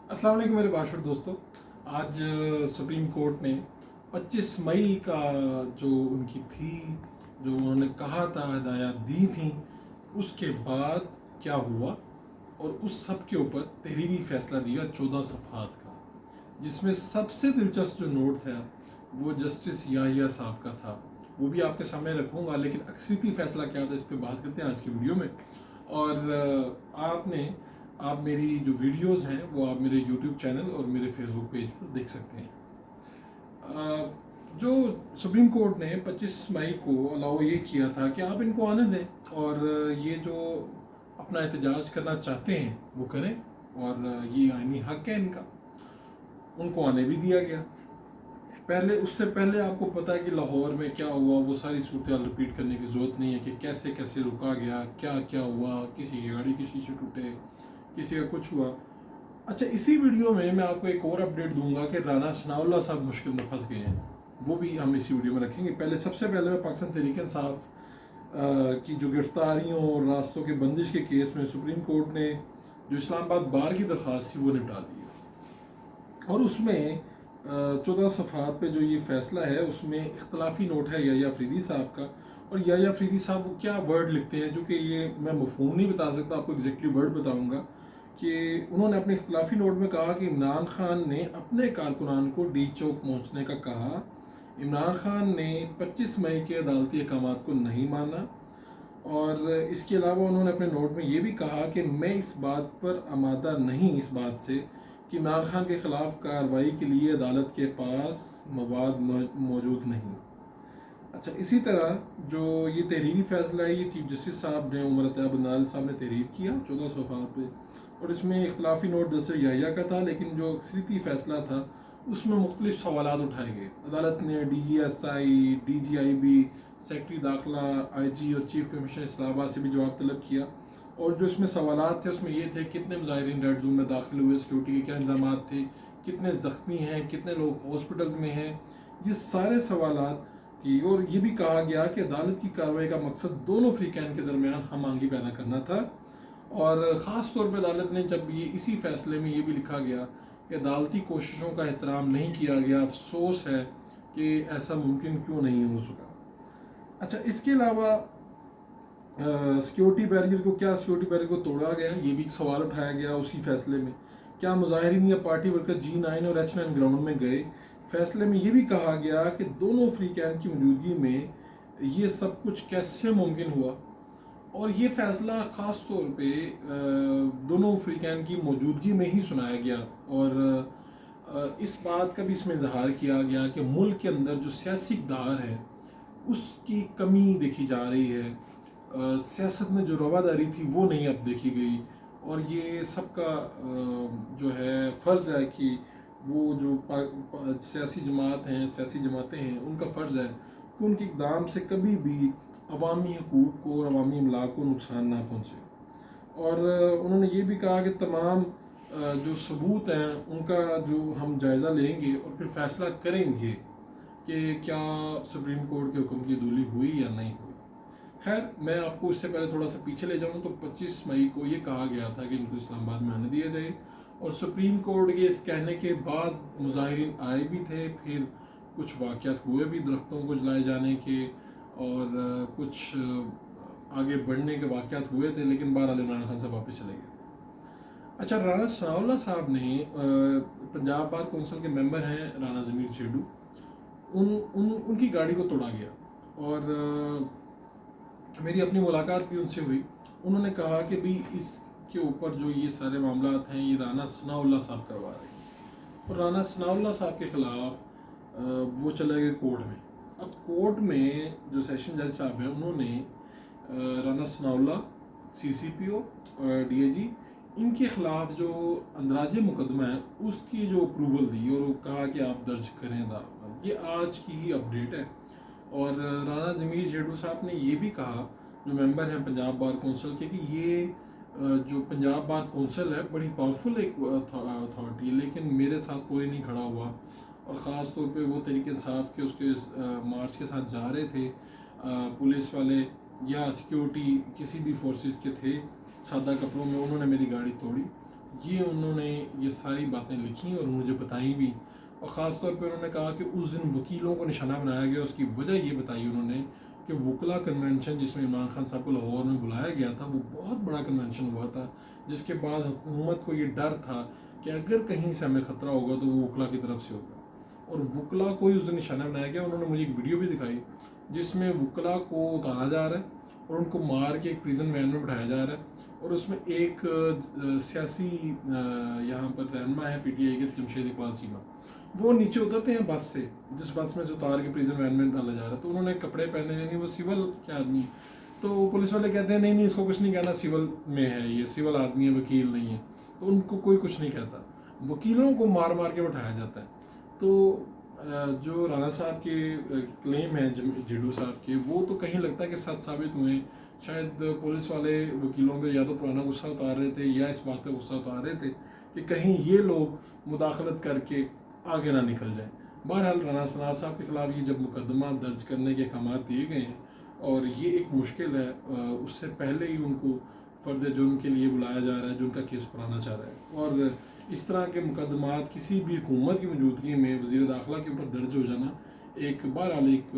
अस्सलाम वालेकुम मेरे बाशुर दोस्तों। आज सुप्रीम कोर्ट ने 25 मई का जो उनकी थी, जो उन्होंने कहा था, हदायत दी थी, उसके बाद क्या हुआ और उस सब के ऊपर तहरीरी फैसला दिया 14 सफ़हात का, जिसमें सबसे दिलचस्प जो नोट था वो जस्टिस याहिया साहब का था। वो भी आपके सामने रखूँगा, लेकिन अक्सरीती फैसला क्या था इस पर बात करते हैं आज की वीडियो में। और आप मेरी जो वीडियोस हैं वो आप मेरे यूट्यूब चैनल और मेरे फेसबुक पेज पर देख सकते हैं। जो सुप्रीम कोर्ट ने 25 मई को अलाउ ये किया था कि आप इनको आने दें और ये जो अपना एहतजाज करना चाहते हैं वो करें, और ये आईनी हक है इनका, उनको आने भी दिया गया। उससे पहले आपको पता है कि लाहौर में क्या हुआ, वो सारी सूरत रिपीट करने की ज़रूरत नहीं है कि कैसे कैसे रुका गया, क्या क्या हुआ, किसी की गाड़ी के शीशे टूटे, किसी का कुछ हुआ। अच्छा, इसी वीडियो में मैं आपको एक और अपडेट दूंगा कि राना सनाउल्लाह साहब मुश्किल में फंस गए हैं, वो भी हम इसी वीडियो में रखेंगे। सबसे पहले मैं पाकिस्तान तहरीक इंसाफ की जो गिरफ्तारियों और रास्तों के बंदिश के केस में सुप्रीम कोर्ट ने जो इस्लामाबाद बार की दरख्वास्त थी वो निपटा दी है, और उसमें 14 सफ़हात पे जो ये फैसला है उसमें इख्तलाफी नोट है याहिया अफरीदी साहब का। और याहिया अफरीदी साहब वो क्या वर्ड लिखते हैं, जो कि ये मैं मफहूम नहीं बता सकता, आपको एग्जैक्टली वर्ड बताऊंगा कि उन्होंने अपने इख्तलाफी नोट में कहा कि इमरान खान ने अपने कारकुनान को डी चौक पहुंचने का कहा। इमरान खान ने 25 मई के अदालती अहकाम को नहीं माना, और इसके अलावा उन्होंने अपने नोट में ये भी कहा कि मैं इस बात पर आमादा नहीं, इस बात से कि इमरान खान के ख़िलाफ़ कार्रवाई के लिए अदालत के पास मवाद मौजूद नहीं। अच्छा, इसी तरह जो ये तहरीरी फैसला है ये चीफ जस्टिस साहब ने, उमर अता बंदाल साहब ने तहरीर किया 14 सफ़हात पे, और इसमें इख्तलाफी नोट जैसे याहिया का था, लेकिन जो अक्सरीती फैसला था उसमें मुख्तलिफ सवालात उठाए गए। अदालत ने DGSI, DGIB, सेक्रेटरी दाखिला, IG और चीफ कमिश्नर इस्लामाबाद से भी जवाब तलब किया। और जो इसमें सवालात थे उसमें ये थे कितने मुजाहिरीन रेड जोन में दाखिल हुए, सिक्योरिटी के क्या इंतजाम थे, कितने ज़ख्मी हैं, कितने लोग हॉस्पिटल में हैं, ये सारे सवालात की। और ये भी कहा गया कि अदालत की कार्रवाई का मकसद दोनों फ्रीकैन के दरमियान हम आहंगी पैदा करना था। और ख़ास तौर पर अदालत ने जब ये इसी फैसले में ये भी लिखा गया कि अदालती कोशिशों का एहतराम नहीं किया गया, अफसोस है कि ऐसा मुमकिन क्यों नहीं हो सका। अच्छा, इसके अलावा सिक्योरिटी बैरियर को तोड़ा गया, ये भी एक सवाल उठाया गया उसी फैसले में। क्या मुजाहिरीन या पार्टी वर्कर G9 और H9 ग्राउंड में गए? फैसले में ये भी कहा गया कि दोनों फ्री कैन की मौजूदगी में ये सब कुछ कैसे मुमकिन हुआ। और ये फैसला ख़ास तौर पे दोनों फ्री कैन की मौजूदगी में ही सुनाया गया, और इस बात का भी इसमें इजहार किया गया कि मुल्क के अंदर जो सियासी इक़्तिदार है उसकी कमी देखी जा रही है, सियासत में जो रवादारी थी वो नहीं अब देखी गई। और ये सबका जो है फ़र्ज़ है कि वो जो सियासी जमातें हैं उनका फ़र्ज़ है कि उनके इक़दाम से कभी भी अवामी हकूक़ को और अवामी अमलाक को नुकसान ना पहुँचे। और उन्होंने ये भी कहा कि तमाम जो सबूत हैं उनका जो हम जायज़ा लेंगे और फिर फ़ैसला करेंगे कि क्या सुप्रीम कोर्ट के हुक्म की अदूली हुई या नहीं हुई। खैर, मैं आपको इससे पहले थोड़ा सा पीछे ले जाऊँ तो 25 मई को ये कहा गया था कि इनको इस्लामाबाद में आने दिया जाए, और सुप्रीम कोर्ट के इस कहने के बाद मुजाहिरीन आए भी थे। फिर कुछ वाक़यात हुए भी दरख्तों को जलाए जाने के, और कुछ आगे बढ़ने के वाक़यात हुए थे, लेकिन बहरहाल इमरान खान साहब वापस चले गए। अच्छा, राना सनाउल्लाह साहब ने, पंजाब बार कौंसिल के मेंबर हैं राना ज़मीर छेडू, उनकी गाड़ी को तोड़ा गया, और मेरी अपनी मुलाकात भी उनसे हुई। उन्होंने कहा कि भी इसके ऊपर जो ये सारे मामलात हैं ये राना सनाउल्लाह साहब करवा रहे हैं, और राना सनाउल्लाह साहब के ख़िलाफ़ वो चले गए कोर्ट में। अब कोर्ट में जो सेशन जज साहब हैं उन्होंने राना सनाउल्लाह, CCPO और DIG इनके ख़िलाफ़ जो अंदराज मुकदमा है उसकी जो अप्रूवल दी, और वो कहा कि आप दर्ज करें दावा। ये आज की ही अपडेट है। और राना ज़मीर छेडू साहब ने ये भी कहा, जो मेंबर हैं पंजाब बार कौंसिल के, कि ये जो पंजाब बार कौंसिल है बड़ी पावरफुल एक अथॉरिटी है, लेकिन मेरे साथ कोई नहीं खड़ा हुआ। और ख़ास तौर पे वो तहरीक इंसाफ के उसके मार्च के साथ जा रहे थे, पुलिस वाले या सिक्योरिटी किसी भी फोर्सेस के थे सादा कपड़ों में, उन्होंने मेरी गाड़ी तोड़ी। یہ انہوں نے یہ ساری باتیں لکھی اور مجھے بتائیں بھی، اور خاص طور پہ انہوں نے کہا کہ اس دن وکیلوں کو نشانہ بنایا گیا. اس کی وجہ یہ بتائی انہوں نے کہ وکلا کنونشن جس میں عمران خان صاحب کو لاہور میں بلایا گیا تھا وہ بہت بڑا کنونشن ہوا تھا، جس کے بعد حکومت کو یہ ڈر تھا کہ اگر کہیں سے ہمیں خطرہ ہوگا تو وہ وکلا کی طرف سے ہوگا. اور وکلا کو ہی اس دن نشانہ بنایا گیا. انہوں نے مجھے ایک ویڈیو بھی دکھائی جس میں وکلا کو اتارا جا رہا ہے اور ان کو مار کے ایک پریزن وین میں بٹھایا جا رہا ہے، اور اس میں ایک سیاسی یہاں پر رہنما ہے پی ٹی آئی کے جمشید اقبال چیمہ، وہ نیچے اترتے ہیں بس سے، جس بس میں سے اتار کے پریزن وین میں ڈالا جا رہا ہے. تو انہوں نے کپڑے پہنے، یعنی وہ سول کے آدمی، تو پولیس والے کہتے ہیں نہیں نہیں اس کو کچھ نہیں کہنا، سول میں ہے، یہ سول آدمی ہے، وکیل نہیں ہے. تو ان کو کوئی کچھ نہیں کہتا. وکیلوں کو مار مار کے بٹھایا جاتا ہے. تو جو رانا صاحب کے کلیم ہیں جیڈو صاحب کے، وہ تو کہیں لگتا ہے کہ سچ ثابت ہوئے. شاید پولیس والے وکیلوں پہ یا تو پرانا غصہ اتار رہے تھے یا اس بات پہ غصہ اتار رہے تھے کہ کہیں یہ لوگ مداخلت کر کے آگے نہ نکل جائیں. بہرحال رانا صاحب کے خلاف یہ جب مقدمہ درج کرنے کے احکامات دیے گئے ہیں اور یہ ایک مشکل ہے، اس سے پہلے ہی ان کو فرد جرم کے لیے بلایا جا رہا ہے جو ان کا کیس پڑھانا چاہ رہا ہے. اور اس طرح کے مقدمات کسی بھی حکومت کی موجودگی میں وزیر داخلہ کے اوپر درج ہو جانا ایک بہرحال ایک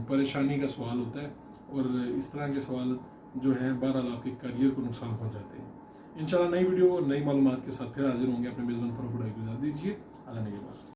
پریشانی کا سوال ہوتا ہے، اور اس طرح کے سوال جو ہیں بہرحال آپ کے کیریئر کو نقصان پہنچاتے ہیں. انشاءاللہ نئی ویڈیو اور نئی معلومات کے ساتھ پھر حاضر ہوں گے. اپنے میزبان فروخ اڈائی کو اجازت دیجیے. اللہ نگہبان.